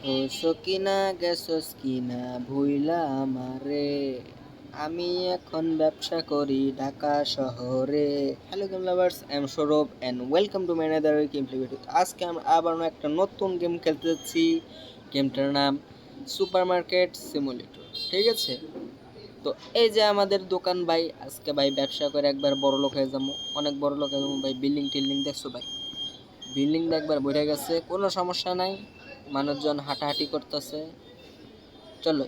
ও সকিনা গেছস কিনা ভুইলা আমারে, আমি এখন ব্যবসা করি ঢাকা শহরে। Hello game lovers, I am Sourav and welcome to my another game play video. আজকে আমরা আবার একটা নতুন গেম খেলতে যাচ্ছি। গেমটার নাম সুপার মার্কেট সিমুলেটর, ঠিক আছে? তো এই যে আমাদের দোকান ভাই, আজকে ভাই ব্যবসা করে একবার বড় লোক হয়ে যাবো, অনেক বড় লোক হয়ে যাবো ভাই। বিল্ডিং টিল্ডিং দেখছো ভাই? বিল্ডিংটা একবার ভরে গেছে, কোনো সমস্যা নাই। মানুষজন হাঁটাহাঁটি করতেছে। চলো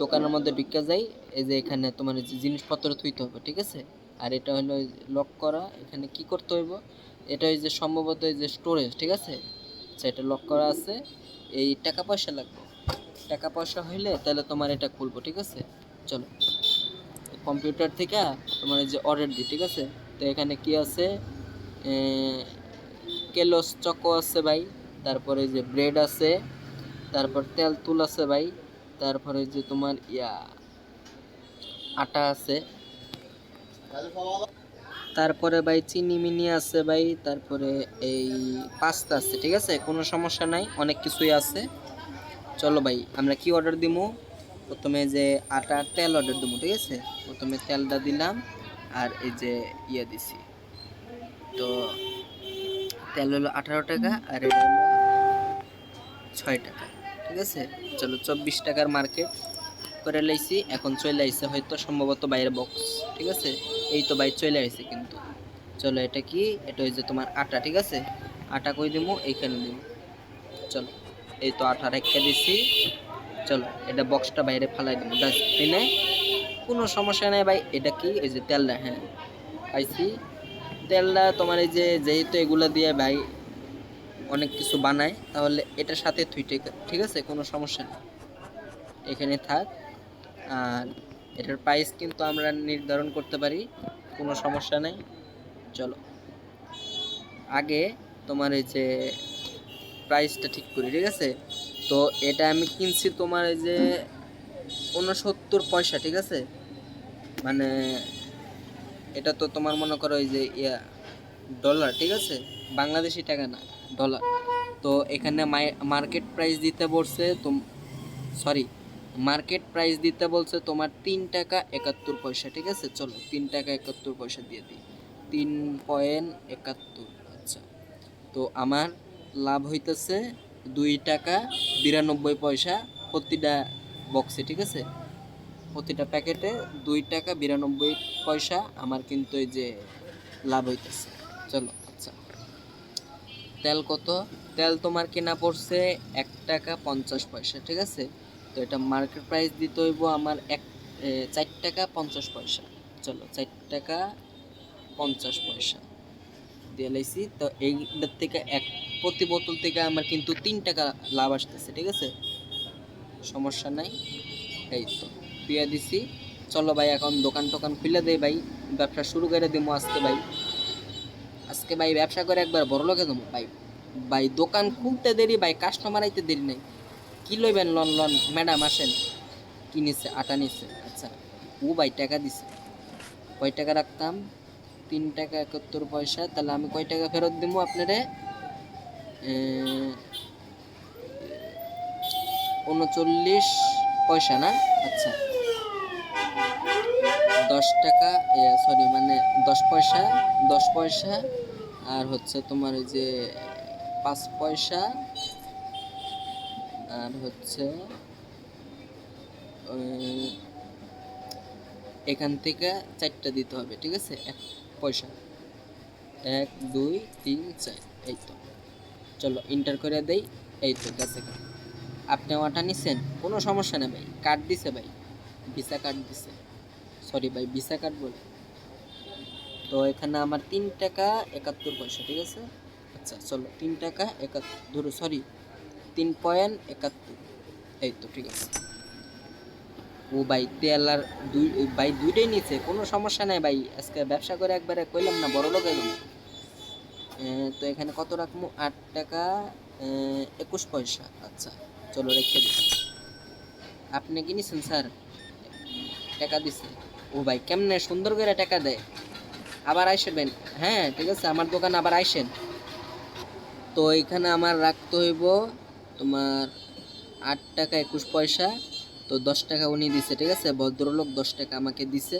দোকানের মধ্যে ঢুকে যাই। এই যে এখানে তোমার যে জিনিসপত্র থুইতে হবে, ঠিক আছে? আর এটা হলো লক করা। এখানে কি করতে হইব, এটা ওই যে সম্ভবত এই যে স্টোরেজ, ঠিক আছে? আচ্ছা, এটা লক করা আছে। এই টাকা পয়সা লাগবে, টাকা পয়সা হইলে তাহলে তোমার এটা খুলবো, ঠিক আছে? চলো কম্পিউটার থেকে তোমার এই যে অর্ডার দিই, ঠিক আছে? তো এখানে কি আছে, কেলস চকো আছে ভাই, তারপরে যে ব্রেড আছে, তারপর তেল তুল আছে ভাই, তারপরে যে তোমার আটা আছে, তারপরে ভাই চিনি মিনি আছে ভাই, তারপরে এই পাস্তা আছে, ঠিক আছে? কোনো সমস্যা নাই, অনেক কিছুই আছে। চলো ভাই আমরা কি অর্ডার দিমু, প্রথমে যে আটা তেল অর্ডার দিমু, ঠিক আছে? প্রথমে তেলটা দিলাম, আর এই যে দিছি। তো তেল হলো 18 টাকা, আর এটা হলো 6 টাকা, ঠিক আছে? চলো 24 টাকার মার্কেট করে লাইছি। এখন চলে আইছে হয়তো সম্ভবত বাইরের বক্স, ঠিক আছে? এই তো ভাই চলে আইছে কিন্তু। চলো এটা কি, এটা হচ্ছে তোমার আটা, ঠিক আছে? আটা কই দিমু, এইখানে দিমু। চলো এই তো আটা রেখে দিছি। চলো এটা বক্সটা বাইরে ফালাই দিমু ডাস্টবিনে, কোনো সমস্যা নেই ভাই। এটা কি, এই যে তেলটা, হ্যাঁ পাইছি। তেলটা তোমার এই যে যেহেতু এগুলা দিয়ে ভাই অনেক কিছু বানায়, তাহলে এটার সাথে থুইটে, ঠিক আছে? কোনো সমস্যা নেই, এখানে থাক। আর এটার প্রাইস কিন্তু আমরা নির্ধারণ করতে পারি, কোনো সমস্যা নেই। চলো আগে তোমার এই যে প্রাইসটা ঠিক করি, ঠিক আছে? তো এটা আমি কিনছি তোমার এই যে 69 পয়সা, ঠিক আছে? মানে এটা তো তোমার মনে করো এই যে ডলার, ঠিক আছে? বাংলাদেশি টাকা না, ডলার। তো এখানে মার্কেট প্রাইস দিতে বলছে সরি, মার্কেট প্রাইস দিতে বলছে তোমার 3 টাকা 71 পয়সা, ঠিক আছে? চলো 3 টাকা 71 পয়সা দিয়ে দিই, 3.71। আচ্ছা, তো আমার লাভ হইতেছে 2 টাকা 92 পয়সা প্রতিটা বক্সে, ঠিক আছে? প্রতিটা প্যাকেটে 2 টাকা 92 পয়সা আমার কিন্তু এই যে লাভ হইতেছে। চলো আচ্ছা, তেল কত? তেল তোমার কেনা পড়ছে 1 টাকা 50 পয়সা, ঠিক আছে? তো এটা মার্কেট প্রাইস দিতে হইব আমার 4 টাকা 50 পয়সা। চলো 4 টাকা 50 পয়সা দিয়ে লাইছি। তো এইটার থেকে প্রতি বোতল থেকে আমার কিন্তু 3 টাকা লাভ আসতেছে, ঠিক আছে? সমস্যা নাই, এই তো দিয়ে দিছি। চলো ভাই এখন দোকান টোকান খুলে দেই ভাই, ব্যবসা শুরু করে দিব আজকে ভাই। আজকে ভাই ব্যবসা করে একবার বড় লোকে যাবো ভাই। ভাই দোকান খুলতে দেরি ভাই, কাস্টমার আইতে দেরি নাই। কি লইবেন লন লন ম্যাডাম আসেন। কি নিচ্ছে, আটা নিচ্ছে, আচ্ছা। ও ভাই টাকা দিছে, কয় টাকা রাখতাম? 3 টাকা 71 পয়সা। তাহলে আমি কয় টাকা ফেরত দিব আপনারে? 39 পয়সা না? আচ্ছা, 10 টাকা, সরি মানে 10 পয়সা, 10 পয়সা। আর হচ্ছে তোমার ওই যে 5 পয়সা, আর হচ্ছে এখান থেকে 4টা দিতে হবে, ঠিক আছে? 1 পয়সা, 1 2 3 4, এই তো। চলো ইন্টার করে দেই, এই তো গেছে। আপনি ওটা নিচ্ছেন, কোনো সমস্যা নেই ভাই, কার্ড দিছে ভাই, ভিসা কার্ড দিছে। সরি ভাই, ভিসা কার্ড বলে। তো এখানে আমার 3 টাকা 71 পয়সা, ঠিক আছে? আচ্ছা চলো 3 টাকা 71, সরি 3.71, এই তো ঠিক আছে। ও ভাই তেল আর ভাই দুইটাই নিচ্ছে, কোনো সমস্যা নাই ভাই। আজকে ব্যবসা করে একবারে কইলাম না বড় লোক একদম। তো এখানে কত রাখবো? 8 টাকা 21 পয়সা। আচ্ছা চলো রেখে দিই। আপনি কি নিছেন স্যার? টাকা দিছে। ও ভাই কেমনে সুন্দর করে টাকা দেয়। আবার আইসবেন, হ্যাঁ ঠিক আছে, আমার দোকান আবার আইসেন। তো এখানে আমার রাখতে হইব তোমার 8 টাকা 21 পয়সা। তো 10 টাকা উনি দিছে, ঠিক আছে, ভদ্রলোক 10 টাকা আমাকে দিছে।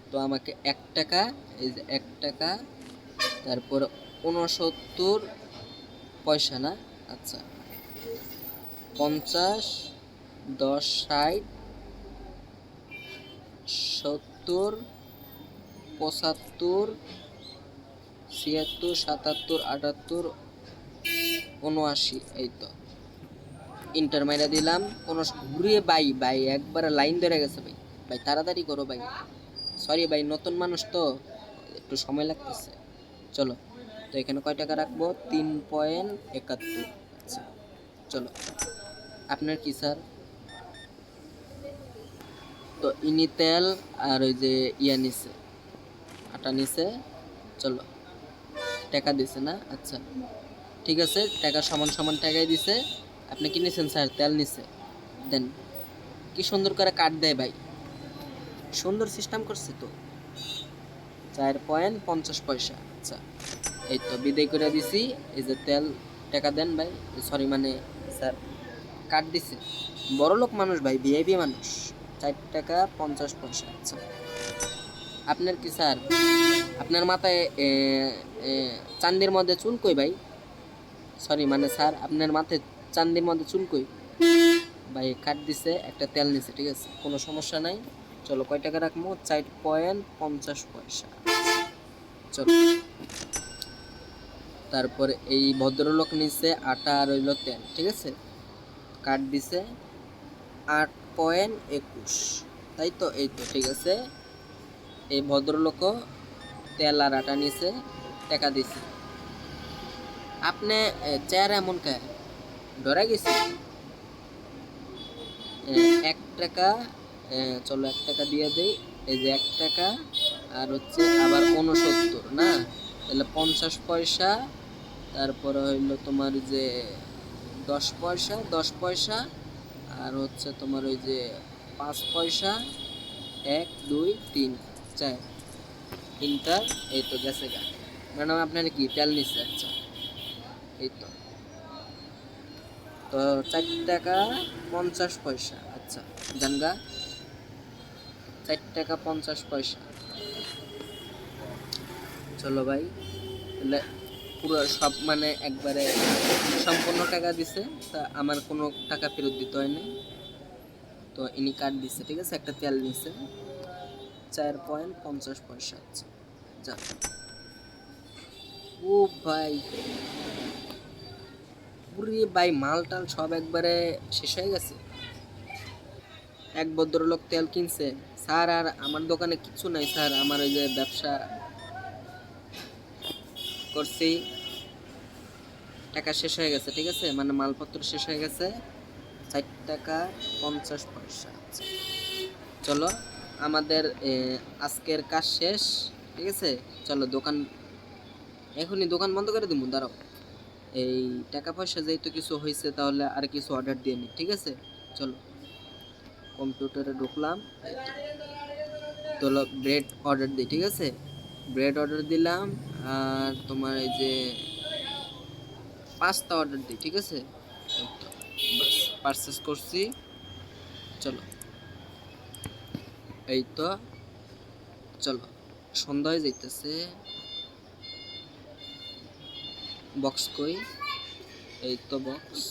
তো আমাকে 1 টাকা, এই যে 1 টাকা, তারপর 69 পয়সা না, আচ্ছা 50, 10, 60, 70, 75, 76, 77, 78, 79, এই তো ইন্টার মাইরা দিলাম। কোনো ঘুরিয়ে বাই বাই একবারে লাইন ধরে গেছে ভাই। ভাই তাড়াতাড়ি করো ভাই, সরি ভাই নতুন মানুষ তো একটু সময় লাগতেছে। চলো, তো এখানে কয় টাকা রাখবো? 3.71। আচ্ছা চলো, আপনার কি স্যার? তো ইনি তেল আর ওই যে ইয়া নিছে, আটা নিছে। চলো, টাকা দিছে না, আচ্ছা ঠিক আছে, টাকা সমান সমান টাকাই দিছে। আপনি কি নিছেন স্যার? তেল নিছে, দেন। কি সুন্দর করে কাট দেয় ভাই, সুন্দর সিস্টেম করছে তো। 4.50 পয়সা। আচ্ছা এই তো বিদায় করে দিছি। এই যে তেল, টাকা দেন ভাই, সরি মানে স্যার কাট দিছে। বড় লোক মানুষ ভাই, ভিআইপি মানুষ। 4 টাকা 50 পয়সা। আচ্ছা আপনার কি স্যার? আপনার মাথায় চান্দির মধ্যে চুল কই ভাই? সরি মানে স্যার আপনার মাথায় চান্দির মধ্যে চুল কই? ভাই কাট দিছে, একটা তেল নিছে, ঠিক আছে, কোনো সমস্যা নাই। চলো কয় টাকা রাখবো? 4.50 পয়সা। চলো, তারপরে এই ভদ্রলোক নিছে আটা আর হইলো তেল, ঠিক আছে, কাট দিছে 8.21, তাই তো, এই তো ঠিক আছে। এই ভদ্রলোকও তেল আর আটা নিছে, টাকা দিছে। আপনি চেয়ার এমন কে ধরে গেছি? 1 টাকা, চলো 1 টাকা দিয়ে দেই। এই যে 1 টাকা আর হচ্ছে আবার 69 না, তাহলে 50 পয়সা। তারপরে হইলো তোমার যে 10 পয়সা, 10 পয়সা, আর হচ্ছে তোমার ওই যে 5 পয়সা। 1, 2, 3, 4, তিনটা। এই তো গেছে গা। ম্যাডাম আপনার কি তেল নিচ্ছে? আচ্ছা এই তো, তো 4 টাকা 50 পয়সা। আচ্ছা জানগা, 4 টাকা 50 পয়সা। চলো ভাই, তাহলে পুরো সব মানে একবারে সম্পূর্ণ টাকা দিছে, তা আমার কোনো টাকা ফেরত দিতে হয় না। তো ইনি কার্ড দিচ্ছে, ঠিক আছে, একটা তেল নিছে 4.50 পয়সা। আচ্ছা যা। ও ভাই, পুরি ভাই মাল টাল সব একবারে শেষ হয়ে গেছে। এক ভদ্রলোক তেল কিনছে স্যার, আর আমার দোকানে কিছু নাই স্যার, আমার ওই যে ব্যবসা করছি, টাকা শেষ হয়ে গেছে, ঠিক আছে, মানে মালপত্র শেষ হয়ে গেছে। 4 টাকা 50 পয়সা। আচ্ছা চলো, আমাদের আজকের কাজ শেষ, ঠিক আছে। চলো দোকান, এখনই দোকান বন্ধ করে দিব, দাঁড়াও। এই টাকা পয়সা যেহেতু কিছু হয়েছে, তাহলে আর কিছু অর্ডার দিয়ে নি, ঠিক আছে। চলো কম্পিউটারে ঢুকলাম, চলো ব্রেড অর্ডার দিই, ঠিক আছে, ব্রেড অর্ডার দিলাম। আর তোমার এই যে পাস্তা অর্ডার দিই, ঠিক আছে, এই তো বাস পারচেস করছি। চলো এই তো, চলো সন্ধ্যা হয়ে যাইতেছে। বক্স কই? এই তো বক্স।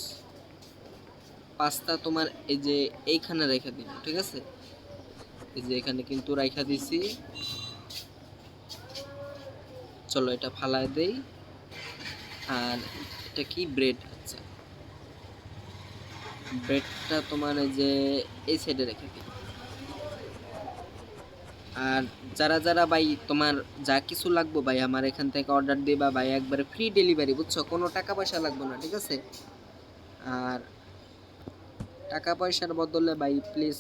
পাস্তা তোমার এই যে এইখানে রেখে দিন, ঠিক আছে, এই যে এখানে কিন্তু রাইখা দিছি। চলো এটা ফালায় দেই। আর এটা কি? ব্রেড। আচ্ছা ব্রেডটা তোমার এই যে এই সাইডে রেখে দিই। আর যারা যারা ভাই তোমার যা কিছু লাগবে ভাই আমার এখান থেকে অর্ডার দিবা ভাই, একবারে ফ্রি ডেলিভারি, বুঝছো, কোনো টাকা পয়সা লাগবে না, ঠিক আছে। আর টাকা পয়সার বদলে ভাই প্লিজ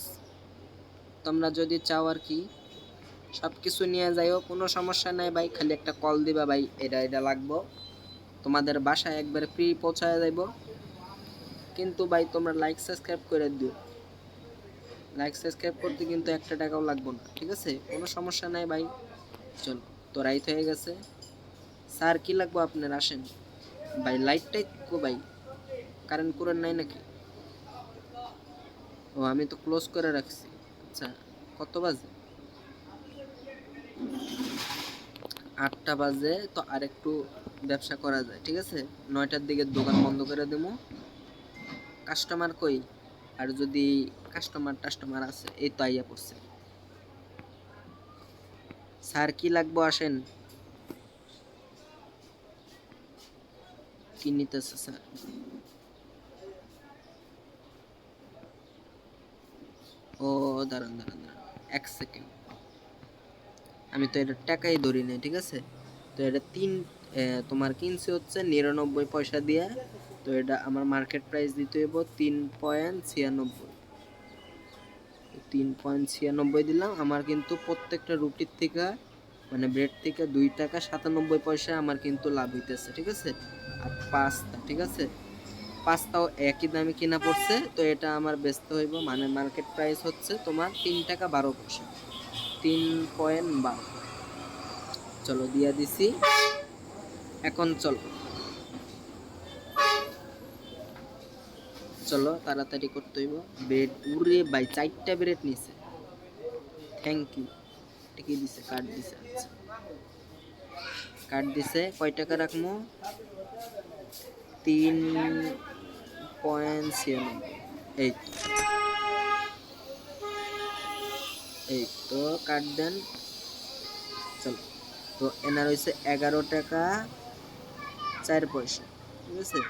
তোমরা যদি চাও আর কি সব কিছু নিয়ে যাইও, কোনো সমস্যা নাই ভাই, খালি একটা কল দিবা ভাই, এটা এটা লাগবো, তোমাদের বাসায় একবারে ফ্রি পৌঁছায় যাইব। কিন্তু ভাই তোমরা লাইক সাবস্ক্রাইব করে দিও, লাইক সাবস্ক্রাইব করতে কিন্তু 1 টাকাও লাগবে না, ঠিক আছে, কোনো সমস্যা নাই ভাই। চলো, তো রাইত হয়ে গেছে। স্যার কি লাগবো আপনার? আসেন ভাই, লাইটটাই কো ভাই, কারেন্ট কুরেন্ট নাই নাকি? ও আমি তো ক্লোজ করে রাখছি। আচ্ছা কত বাজে? 8টা বাজে, তো আর একটু ব্যবসা করা যায়, ঠিক আছে। 9টার দিকে দোকান বন্ধ করে দেবো। কাস্টমার কই? আর যদি কাস্টমার আছে, এই তো আইয়া পড়ছে। স্যার কি লাগবো আসেন। কি নিতেছে স্যার? ও দাঁড়ান, 1 সেকেন্ড। আমি তো এটা টাকাই ধরি নাই, ঠিক আছে। তো এটা তোমার কিনছে হচ্ছে 99 পয়সা দিয়ে। তো এটা আমার মার্কেট প্রাইস দিতে হইব 3.96। 3.96 দিলাম। আমার কিন্তু প্রত্যেকটা রুটির থেকে মানে ব্রেড থেকে 2 টাকা 97 পয়সা আমার কিন্তু লাভ হইতেছে, ঠিক আছে। আর পাস্তা, ঠিক আছে, পাস্তাও একই দামে কিনা পড়ছে। তো এটা আমার বেচতে হইব, মানে মার্কেট প্রাইস হচ্ছে তোমার 3 টাকা 12 পয়সা। 3.12। চলো দিয়া দিছি। এখন চলো চলো তাড়াতাড়ি করতে হইব। ব্রেড উড়ে ভাই 4টা ব্রেড নিছে। Thank you. কি দিছে? কার্ড দিছে। আচ্ছা কার্ড দিছে। কয় টাকা রাখবো? 3.96। এই তো, এই তো কার্ড দেন। চলো। তো এনার হয়েছে 11 টাকা 4 পয়সা, ঠিক আছে।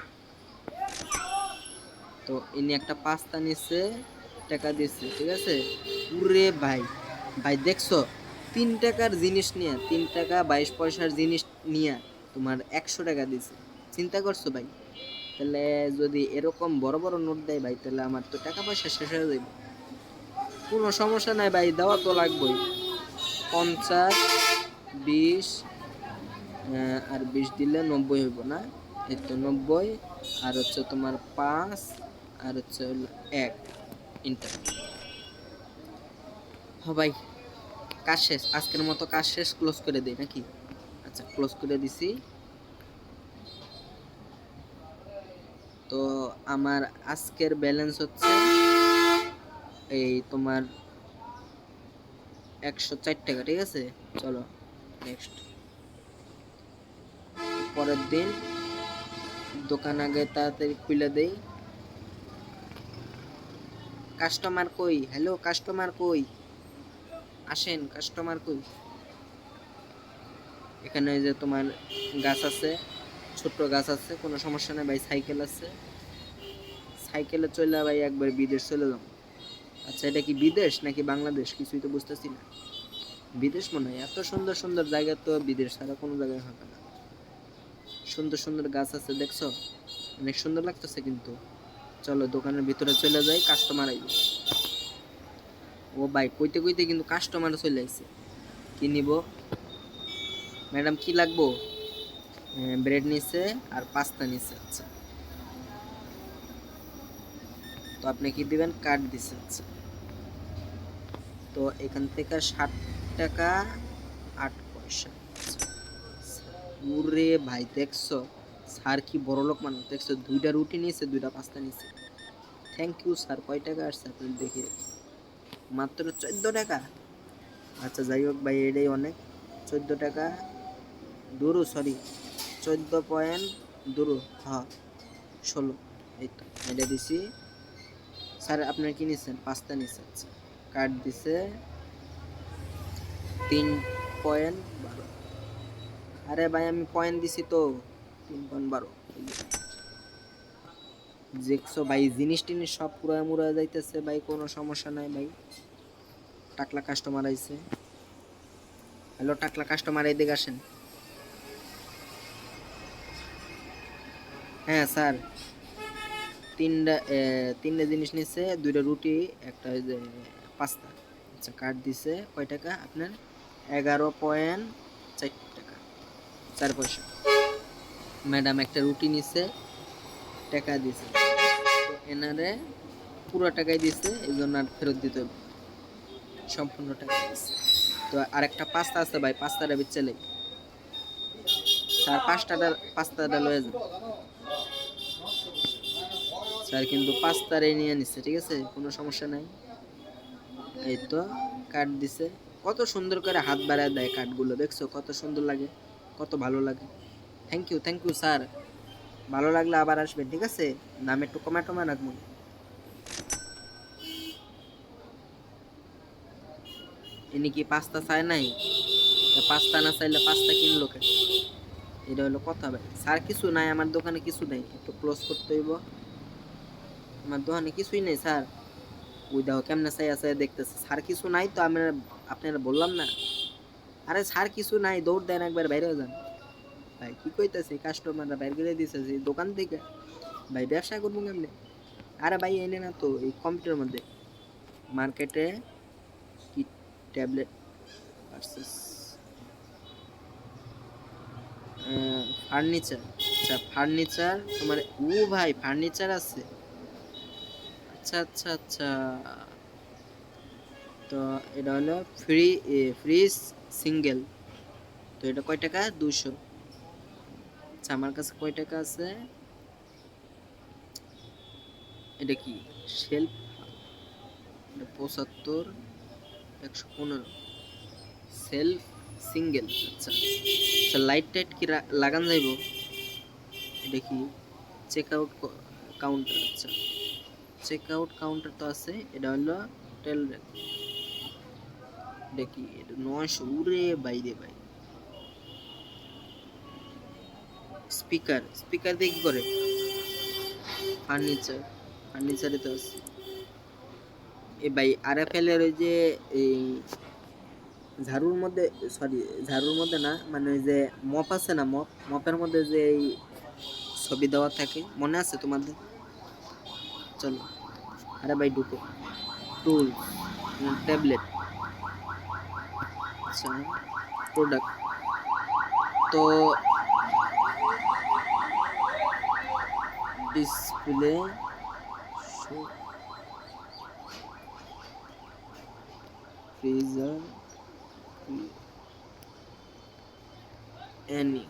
তো ইনি একটা পাস্তা নিচ্ছে, টাকা দিচ্ছে, ঠিক আছে। উরে ভাই, ভাই দেখছো 3 টাকার জিনিস নিয়ে, 3 টাকা 22 পয়সার জিনিস নিয়ে তোমার 100 টাকা দিছে। চিন্তা করছো ভাই? তাহলে যদি এরকম বড় বড় নোট দেয় ভাই, তাহলে আমার তো টাকা পয়সা শেষ হয়ে যাবে। কোনো সমস্যা নাই ভাই, দেওয়া তো লাগবেই। 50, 20, আর 20 দিলে 90 হইব না? এই তো 90। আর হচ্ছে তোমার 5, আর হচ্ছে 1। ইন্টার। হ্যাঁ ভাই, কাজ শেষ। আজকের মতো কাজ শেষ, ক্লোজ করে দেই নাকি? আচ্ছা ক্লোজ করে দিছি। তো আমার আজকের ব্যালেন্স হচ্ছে এই তোমার 104 টাকা, ঠিক আছে। চলো নেক্সট। পরের দিন দোকান আগে তাড়াতাড়ি খুলে দেই। কাস্টমার কই? হ্যালো কাস্টমার কই? আসেন, কাস্টমার কই? এখানে ওই যে তোমার গাছ আছে, ছোট্ট গাছ আছে, কোনো সমস্যা নেই ভাই। সাইকেল আছে, সাইকেলে চলে ভাই একবার বিদেশ চলে যাবো। আচ্ছা এটা কি বিদেশ নাকি বাংলাদেশ কিছুই তো বুঝতেছি না। বিদেশ মনে হয়, এত সুন্দর সুন্দর জায়গা তো বিদেশ ছাড়া কোনো জায়গায় হবে না। সুন্দর সুন্দর গাছ আছে দেখছো, অনেক সুন্দর লাগতেছে কিন্তু। চলো দোকানের ভিতরে চলে যাই, কাস্টমার আইবে। ও ভাই কইতে কইতে কিন্তু কাস্টমার চলে আইছে। কি নিব ম্যাডাম? কি লাগবো? ব্রেড নিছে আর পাস্তা নিছে। আচ্ছা তো আপনি কি দিবেন? কার্ড দিছে। আচ্ছা তো এখান থেকে 60 টাকা 8 পয়সা। ওরে ভাই দেখছো, স্যার কি বড় লোক মানুষ দেখছো, 2টা রুটি নিয়েছে, 2টা পাস্তা নিয়েছে। Thank you sir. কয় টাকা আসছে আপনি দেখে? মাত্র 14 টাকা। আচ্ছা যাই হোক ভাই, এটাই অনেক। 14 টাকা দুরু, সরি 14 পয়েন্ট হ্যাঁ 16। এই তো এটা দিছি। স্যার আপনার কি নিচ্ছেন? পাস্তা নিচ্ছে। আচ্ছা কার্ড দিছে। 3.12। আরে ভাই আমি পয়েন্ট দিছি তো। 3.12। দেখছো ভাই, জিনিস টিনিস সব পুরা মুরা যাইতেছে ভাই, কোনো সমস্যা নাই ভাই। টাকলা কাস্টমার আইছে। হ্যালো টাকলা কাস্টমার, এদিকে আসেন। হ্যাঁ স্যার, তিনটা জিনিস নিচ্ছে, 2টা রুটি, একটা ওই যে পাস্তা। আচ্ছা কার্ড দিছে। কয় টাকা আপনার? 11.4 টাকা 4 পয়সা। ম্যাডাম একটা রুটি নিচ্ছে, টাকা দিছে। তো এনারে পুরো টাকাই দিছে, এই জন্য আর ফেরত দিতে হবে, সম্পূর্ণ টাকা দিচ্ছে। তো আরেকটা পাস্তা আছে ভাই, পাস্তাটা বিচ্ছেলে স্যার পাস্তাটা লয়ে যান। স্যার কিন্তু পাঁচটারে নিয়ে নিচ্ছে, ঠিক আছে, কোনো সমস্যা নাই। এই তো কাট দিছে, কত সুন্দর করে হাত বাড়ায় দেয় কাঠগুলো, দেখছো কত সুন্দর লাগে, কত ভালো লাগে। থ্যাংক ইউ স্যার, ভালো লাগলে আবার আসবেন, ঠিক আছে, দাম একটু কমা টমা রাখবো। ইনি কি পাস্তা চায় নাই? পাস্তা না চাইলে পাস্তা কিনলো কেন? এটা হলো কথা ভাই। স্যার কিছু নাই আমার দোকানে, কিছু নাই, একটু ক্লোজ করতে হইব। আমার দোকানে কিছুই নেই স্যার। ওই দেখো কেমনে চাই আছে দেখতেছে, স্যার কিছু নাই তো আমি আপনারা বললাম না। আরে স্যার কিছু নাই, দৌড় দেন একবার বাইরে যান। ভাই কি কইতাছে, কাস্টমাররা বাইরে করে দিছে দোকান থেকে, ভাই ব্যবসা করবো কেমনে? আরে ভাই এনে না তো এই কম্পিউটারের মধ্যে মার্কেটে কি ট্যাবলেট ভার্সেস ফার্নিচার। আচ্ছা ফার্নিচার তোমার, ও ভাই ফার্নিচার আছে, আচ্ছা আচ্ছা আচ্ছা। তো এটা হলো ফ্রিজ সিঙ্গেল, তো এটা কয় টাকা? 200। আচ্ছা আমার কাছে কয় টাকা আছে? এটা কি শেলফ? 75, 115 self single. আচ্ছা আচ্ছা, লাইট টাইট কি লাগান যাইব? এটা কি চেক আউট কাউন্টার? আচ্ছা চেক আউট কাউন্টার তো আছে, এটা হলো টেল র্যাক। এটা কি? এটা 900, উরে বাইরে ভাই। স্পিকার দিয়ে কি করে? ফার্নিচারে তো আছে। এ ভাই আরএফএল এর ওই যে এই ঝাড়ুর মধ্যে, সরি ঝাড়ুর মধ্যে না, মানে ওই যে মপ আছে না, মপের মধ্যে যে এই ছবি দেওয়া থাকে, মনে আছে তোমাদের? চলো আরে ভাই ঢুকো। টুল, ট্যাবলেট, আচ্ছা প্রোডাক্ট, তো ডিসপ্লে, ফ্রিজার, এনি।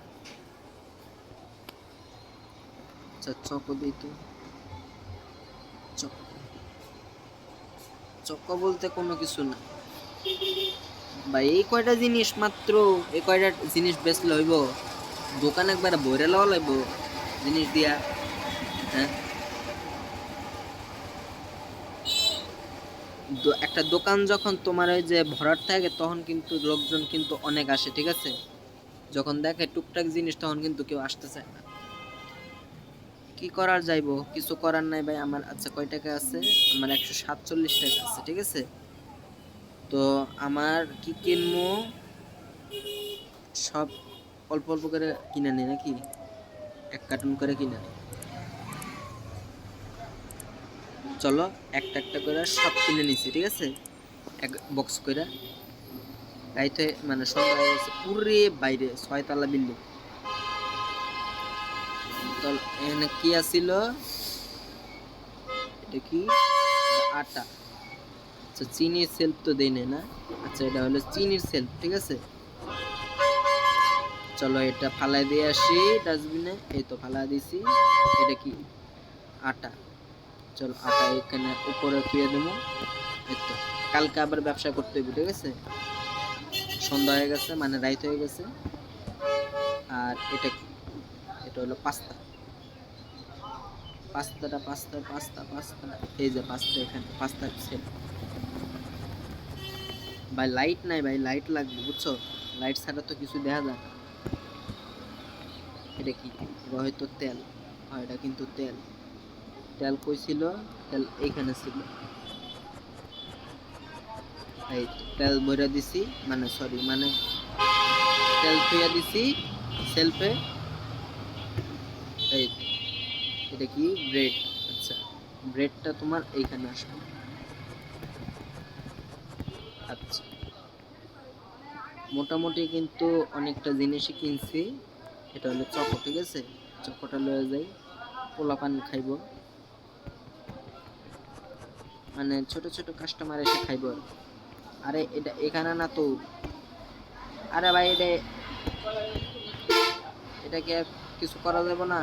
আচ্ছা চকো দিই তো, চকো বলতে কোনো কিছু না ভাই, এই কয়টা জিনিস মাত্র, এই কয়টা জিনিস বেচলে হইব? দোকান একবার ভরে লওয়া লাগব জিনিস দিয়া। হ্যাঁ একটা দোকান যখন তোমার ওই যে ভরাট থাকে তখন কিন্তু লোকজন কিন্তু অনেক আসে, ঠিক আছে, যখন দেখে টুকটাক জিনিস তখন কিন্তু কেউ আসতে চায় না। কি করার যাইবো, কিছু করার নাই ভাই আমার। আচ্ছা কয় টাকা আছে? আমার 147 টাকা আছে, ঠিক আছে। তো আমার কি কিনবো, সব অল্প অল্প করে কিনে নি নাকি, এক কার্টুন করে কিনে। চলো একটা একটা করে সব কিনে নিছি, ঠিক আছে, এক বক্স করে। রাইতে মানে সন্ধ্যা হয়ে গেছে, পুরে বাইরে 6 তলা বিল্ডিং। তো এখানে কি আছিল, এটা কি? আটা। আচ্ছা চিনির সেলফ তো দেই না, আচ্ছা এটা হলো চিনির সেলফ, ঠিক আছে। চলো এটা ফালাই দিয়ে আসি ডাস্টবিনে, এই তো ফালাই দিছি। এটা কি? আটা। চলো আটা এখানে উপরে থুয়ে দেবো, এই তো। কালকে আবার ব্যবসা করতে হবে, ঠিক আছে, সন্ধ্যা হয়ে গেছে মানে রাইত হয়ে গেছে। আর এটা কি? এটা হলো পাস্তা। পাস্তা, এই যে পাস্তা, এখানে পাস্তা সেল। ভাই লাইট নাই ভাই, লাইট লাগবে বুঝছো, লাইট ছাড়া তো কিছু দেখা যায় না। এটা কি? এটা হয়তো তেল, হয় এটা কিন্তু তেল। তেল কই ছিল? তেল এইখানে ছিল, এই তেল ভরে দিছি, মানে সরি মানে তেল থুইয়া দিছি সেলফে। এই এটা কি? ব্রেড। আচ্ছা ব্রেডটা তোমার এইখানে আসবে। আচ্ছা মোটামুটি কিন্তু অনেকটা জিনিসই কিনছি। এটা হলো চকো, ঠিক আছে, চকোটা লয়ে যাই, পোলাপান খাইব, মানে ছোট ছোট কাস্টমার এসে খাইব। আরে এটা এখানে না তো, আরে ভাই এটা, এটাকে কিছু করা যাবে না?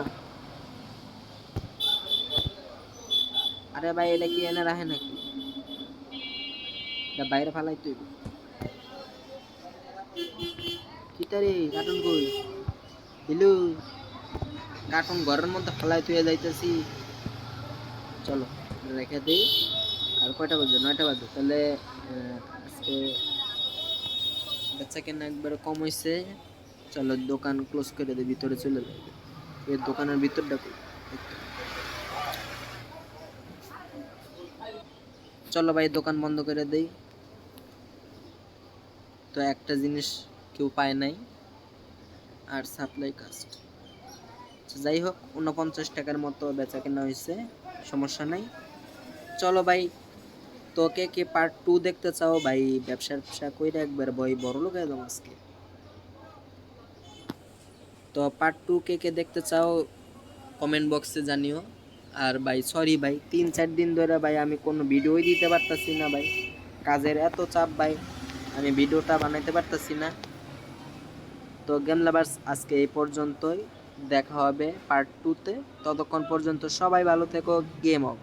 আরে ভাই এটা কি এনে রাখে নাকি? এটা বাইরে ফালাই তুই। কিটারে কার্টুন কই? হ্যালো, কার্টুন ঘরের মধ্যে ফালাই তুই যাইতেছি। চলো রেখে দিই। আর কয়টা বাজে? 9টা বাজে। তাহলে আজকে বেচা কেনা একবারে কম হয়েছে। চলো দোকান ক্লোজ করে দিই, ভিতরে চলে যাই। এই দোকানের ভিতরটা কই? চলো ভাই দোকান বন্ধ করে দেই। তো একটা জিনিস কেউ পায় নাই, আর সাপ্লাই কাস্ট। যাই হোক 49 টাকার মতো বেচা কেনা হয়েছে, সমস্যা নাই। চলো ভাই, তো কে কে পার্ট 2 দেখতে চাও ভাই? ব্যবসা কইরা একবার বই বড় লোক একদম আজকে। তো পার্ট 2 কে কে দেখতে চাও কমেন্ট বক্সে জানিও। আর ভাই সরি ভাই, 3-4 দিন ধরে ভাই আমি কোনো ভিডিওই দিতে পারতাছি না ভাই, কাজের এত চাপ ভাই, আমি ভিডিওটা বানাইতে পারতাছি না। তো গেম লাভার্স আজকে এই পর্যন্তই, দেখা হবে পার্ট 2 তে। ততক্ষণ পর্যন্ত সবাই ভালো থেকো, গেম অফ।